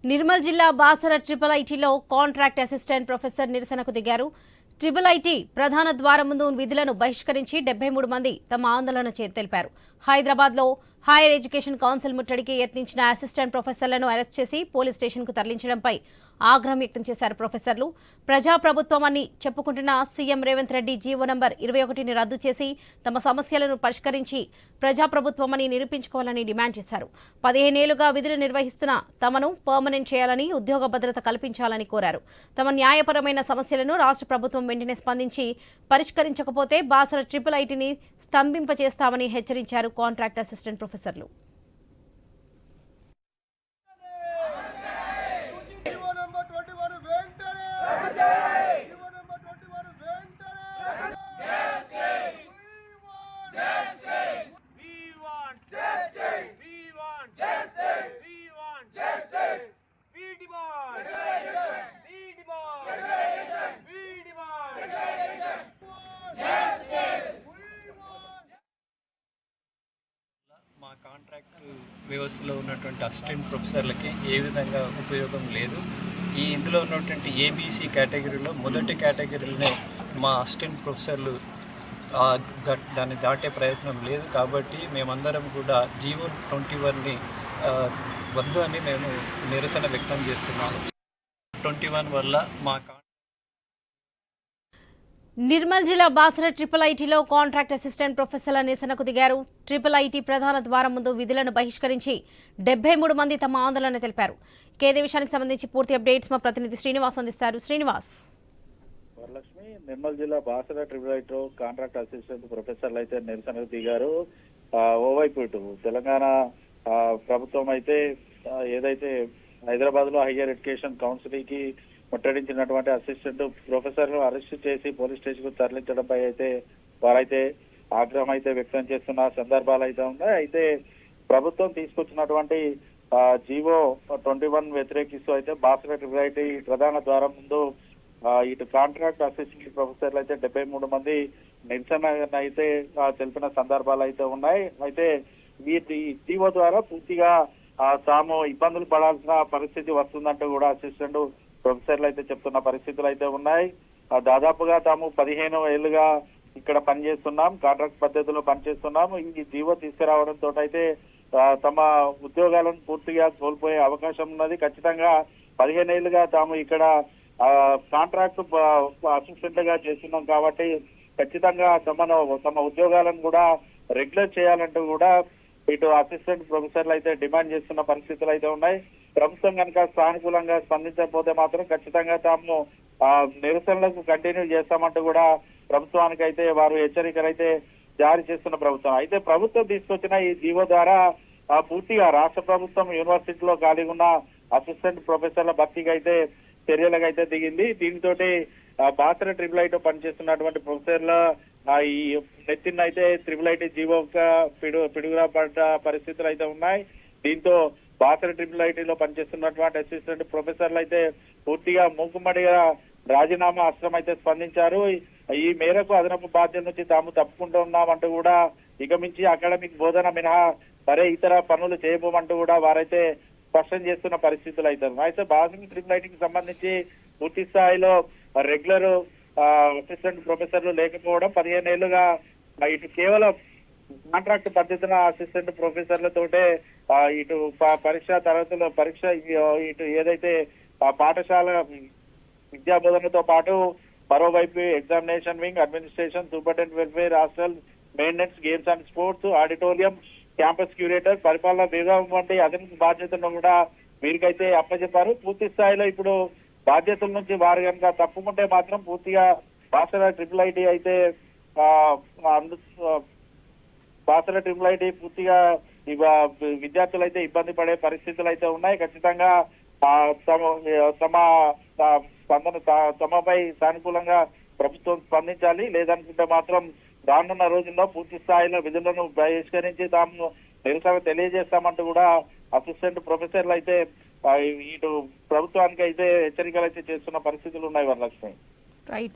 నిర్మల్ జిల్లా బాసర ట్రిపుల్ ఐటీలో contract assistant professor నిరసనకు దిగారు. ట్రిపుల్ ఐటీ ప్రధాన ద్వారం ముందు విధులను బహిష్కరించి 73 మంది తమ ఆందోళన తెలిపారు. హైదరాబాద్లో హైయర్ ఎడ్యుకేషన్ కౌన్సిల్ ముట్టడికి యత్నించిన అసిస్టెంట్ ప్రొఫెసర్లను అరెస్ట్ చేసి పోలీస్ స్టేషన్కు తరలించడంపై ఆగ్రహం వ్యక్తం చేశారు. ప్రొఫెసర్లు ప్రజాప్రభుత్వం అని చెప్పుకుంటున్న CM Revanth Reddy GO number 21ని రద్దు చేసి తమ సమస్యలను పరిష్కరించి ప్రజాప్రభుత్వమని నిరూపించుకోవాలని డిమాండ్ చేశారు. 15 ఏళ్లుగా విధులు నిర్వహిస్తున్న తమను పర్మనెంట్ చేయాలని, ఉద్యోగ భద్రత కల్పించాలని కోరారు. తమ న్యాయపరమైన సమస్యలను రాష్ట్ర ప్రభుత్వం వెంటనే స్పందించి పరిష్కరించకపోతే బాసర ట్రిపుల్ ఐటీని స్తంభింపచేస్తామని హెచ్చరించారు కాంట్రాక్ట్ అసిస్టెంట్ ప్రొఫెసర్లు. మా కాంట్రాక్ట్ వ్యవస్థలో ఉన్నటువంటి అసిస్టెంట్ ప్రొఫెసర్లకి ఏ విధంగా ఉపయోగం లేదు. ఇందులో ఉన్నటువంటి ఏబీసీ కేటగిరీలో మొదటి కేటగిరీలోనే మా అసిస్టెంట్ ప్రొఫెసర్లు దాన్ని దాటే ప్రయత్నం లేదు. కాబట్టి మేమందరం కూడా జీవో 21ని వద్దు అని మేము నిరసన వ్యక్తం చేస్తున్నాము. 21 వల్ల మా నిర్మల్ జిల్లా బాసర ట్రిపుల్ ఐటీలో కాంట్రాక్ట్ అసిస్టెంట్ ప్రొఫెసర్ల నిరసనకు దిగారు. ట్రిపుల్ ఐటీ ప్రధాన ద్వారం ముందు విధులను బహిష్కరించి 73 మంది తమ ఆందోళన తెలిపారు. ఇదే విషయానికి సంబంధించి పూర్తి అప్డేట్స్ మా ప్రతినిధి శ్రీనివాస్ అందిస్తారు. శ్రీనివాస్. వరలక్ష్మి, నిర్మల్ జిల్లా బాసర ట్రిపుల్ ఐటీలో కాంట్రాక్ట్ అసిస్టెంట్ ప్రొఫెసర్లు అయితే నిరసనకు దిగారు. ఓవైపు ఇటు తెలంగాణ ప్రభుత్వం అయితే ఏదైతే హైదరాబాద్ లో హైయర్ ఎడ్యుకేషన్ కౌన్సిల్ కి ముట్టడించినటువంటి అసిస్టెంట్ ప్రొఫెసర్లు అరెస్ట్ చేసి పోలీస్ స్టేషన్ కు తరలించడంపై అయితే వారైతే ఆగ్రహం అయితే వ్యక్తం చేస్తున్న సందర్భాలు అయితే ఉన్నాయి. అయితే ప్రభుత్వం తీసుకొచ్చినటువంటి జీవో 21 వ్యతిరేకిస్తూ అయితే బాసర ట్రిపుల్ ఐటీ ప్రధాన ద్వారం ముందు ఇటు కాంట్రాక్ట్ అసిస్టెంట్ ప్రొఫెసర్లు అయితే 73 మంది నిరసన అయితే తెలిపిన సందర్భాలు అయితే ఉన్నాయి. అయితే ఈ జీవో ద్వారా పూర్తిగా తాము ఇబ్బందులు పడాల్సిన పరిస్థితి వస్తుందంటూ కూడా అసిస్టెంట్ ప్రొఫెసర్లు అయితే చెప్తున్న పరిస్థితులు అయితే ఉన్నాయి. దాదాపుగా తాము 15 ఏళ్లుగా ఇక్కడ పనిచేస్తున్నాం, కాంట్రాక్ట్ పద్ధతిలో పనిచేస్తున్నాము. ఈ జీవో తీసుకురావడంతో అయితే తమ ఉద్యోగాలను పూర్తిగా కోల్పోయే అవకాశం ఉన్నది. ఖచ్చితంగా 15 ఏళ్లుగా తాము ఇక్కడ కాంట్రాక్ట్ అసిస్టెంట్ గా చేస్తున్నాం కాబట్టి ఖచ్చితంగా తమ ఉద్యోగాలను కూడా రెగ్యులర్ చేయాలంటూ కూడా ఇటు అసిస్టెంట్ ప్రొఫెసర్లు అయితే డిమాండ్ చేస్తున్న పరిస్థితులు అయితే ఉన్నాయి. ప్రభుత్వం కనుక సానుకూలంగా స్పందించకపోతే మాత్రం ఖచ్చితంగా తాము నిరసనలకు కంటిన్యూ చేస్తామంటూ కూడా ప్రభుత్వానికి అయితే వారు హెచ్చరికలు అయితే జారీ చేస్తున్న ప్రభుత్వం. అయితే ప్రభుత్వం తీసుకొచ్చిన ఈ జీవో ద్వారా పూర్తిగా రాష్ట్ర ప్రభుత్వం యూనివర్సిటీలో ఖాళీ ఉన్న అసిస్టెంట్ ప్రొఫెసర్ల భర్తీకి అయితే చర్యలకు అయితే దిగింది. దీంతో బాసర ట్రిపుల్ ఐటీ పనిచేస్తున్నటువంటి ప్రొఫెసర్ల ఈ నెత్తిన అయితే ట్రిపుల్ ఐటీ జీవో పిడుగులా పడ్డ పరిస్థితులు అయితే ఉన్నాయి. దీంతో బాసర ట్రిపుల్ ఐటీలో పనిచేస్తున్నటువంటి అసిస్టెంట్ ప్రొఫెసర్లు అయితే పూర్తిగా మూకుమ్మడిగా రాజీనామా అస్త్రం అయితే స్పందించారు. ఈ మేరకు అదనపు బాధ్యత నుంచి తాము తప్పుకుంటూ ఉన్నామంటూ కూడా ఇక మించి అకాడమిక్ బోధన మినహా మరే ఇతర పనులు చేయబోమంటూ కూడా వారైతే స్పష్టం చేస్తున్న పరిస్థితులు అయితే ఉన్నాయి. అయితే బాసర ట్రిపుల్ ఐటీకి సంబంధించి పూర్తి స్థాయిలో రెగ్యులర్ అసిస్టెంట్ ప్రొఫెసర్లు లేకపోవడం, 15 ఏళ్లుగా ఇటు కేవలం కాంట్రాక్ట్ పద్ధతిన అసిస్టెంట్ ప్రొఫెసర్లతోటే ఇటు పరీక్ష తరగతుల పరీక్ష ఇటు ఏదైతే పాఠశాల విద్యా బోధనతో పాటు మరోవైపు examination wing, administration, superintendent welfare, hostel maintenance, games and sports, auditorium, campus curator, పరిపాలన విభాగం వంటి అదనపు బాధ్యతలను కూడా వీరికైతే అప్పచెప్పారు. పూర్తి స్థాయిలో ఇప్పుడు బాధ్యతల నుంచి వారు కనుక తప్పుకుంటే మాత్రం పూర్తిగా బాసర ట్రిపుల్ ఐటీ అయితే బాసర ట్రిపుల్ ఐటీ పూర్తిగా విద్యార్థులు అయితే ఇబ్బంది పడే పరిస్థితులు అయితే ఉన్నాయి. ఖచ్చితంగా తమపై సానుకూలంగా ప్రభుత్వం స్పందించాలి. లేదనుకుంటే మాత్రం రానున్న రోజుల్లో పూర్తి స్థాయిలో విధులను బహిష్కరించి తాము నిరసన తెలియజేస్తామంటూ కూడా అసిస్టెంట్ ప్రొఫెసర్లు అయితే ఇటు ప్రభుత్వానికి అయితే హెచ్చరికలు అయితే చేస్తున్న పరిస్థితులు ఉన్నాయి. వరలక్ష్మి. రైట్.